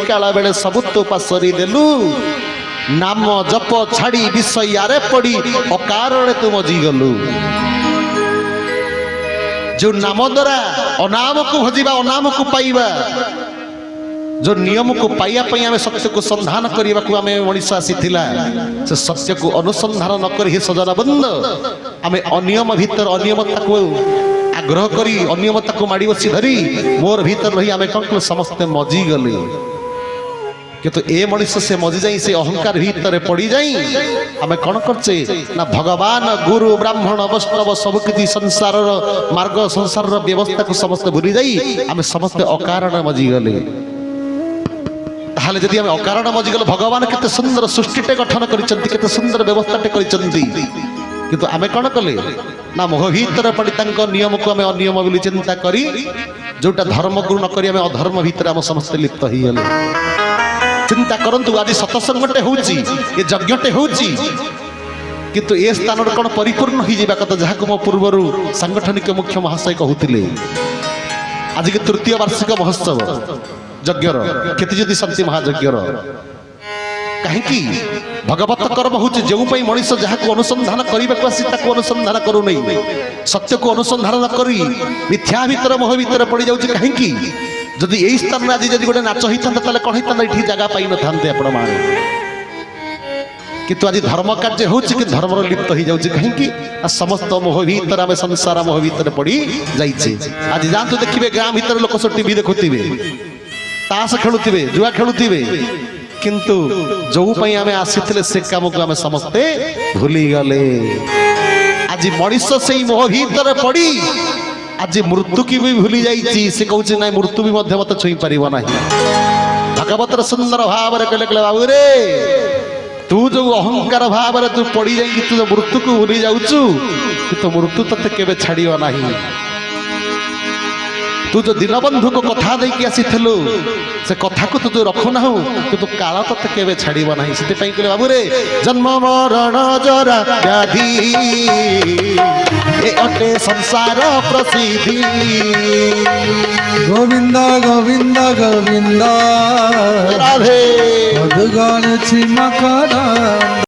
काला बेले सबु तो पासरी देलु नाम जप छाड़ी विषयारे पड़ी अकारण तू मजी गलु जो नाम द्वारा अनाम को भजिबा अनाम को पाइबा जो नियम को पाइया पई आमे सत्य को संधान करिबा को आमे मनुष्य आसीथिला से सत्य को अनुसंधान न करी हे सजना बंद आमे अनियम भीतर अनियमता को आग्रह करी अनियमता को माड़ी बसी धरी मोर भीतर रही आमे कन समस्त मजी गले किंतु ए मनुष्य से मजी जाई से अहंकार भीतर पड़ी जाई आमे कौन करचे ना भगवान गुरु ब्राह्मण वैष्णव सब किछि संसार मार्ग संसार व्यवस्था को समस्त भूली जाई आमे समस्त अकारण मजी गले ताहले जदि आमे अकारण मजी गले भगवान केते सुंदर सृष्टिटे गठन करिसंती केते सुंदर व्यवस्थाटे करिसंती किंतु आमे कौन कले ना मोह भीतर पड़ी तांको नियम को आमे अनियम बोली चिंता करी जोटा धर्म गुरु न करी आमे अधर्म भीतर आम समस्त लिप्त होई गले चिंता करंतु आज सत्संगटे होउची ये यज्ञटे होउची किंतु ए स्थान कौन परिपूर्ण हो जावा कथा जहाँ को मो पूर्वर सांगठनिक मुख्य महाशय कहते आज के तृतीय वार्षिक महोत्सव यज्ञर क्षतिज्योति शांति महायज्ञर कहीं भगवत कर्म हूँ जो मनुष्य जहाँ को अनुसंधान करने को आसी अनुसंधान करू नहीं सत्य को अनुसंधान न करी मिथ्या भीतर मोह भीतर पड़ जाऊँ कहीं जदि यही स्थान में आज जदि गोटे नाच होता कौन होता ये जगह पाई न था आपण मान किंतु आज धर्म कार्य हो धर्म लिप्त हो जाऊँ कहीं समस्त मोह भीतर आम संसार मोह भीतर पड़ी जाइए आज जातु देखिए गाँ भीतर लोक सब टीवी देखुवे ताश खेलुवे जुआ खेलुवे किंतु जो आम आसी से काम को आम समस्ते भूली गले आज मनुष्य से मोह भीतर पड़ी आज मृत्यु की भी भूली जाइए से कहूँ ना मृत्यु भी मत छुई पार ना भगवतर सुंदर भाव कहले बाबू रे तू जो अहंकार भाव तू पड़ जा तू मृत्यु को भूली जाऊचु तो मृत्यु तते केबे छाड़ियो नाही तू जो दीनबंधु को कथा देकी आसीथिलु से कथा को तू जो रखु ना कि तू काल तते केबे छाड़ियो नाही सेते पई कहले बाबू रे जन्म मरण जरा व्याधि ए अटे संसार प्रसिद्धि गोविंद गोविंद गोविंद राधे मधुगण छिमकरा।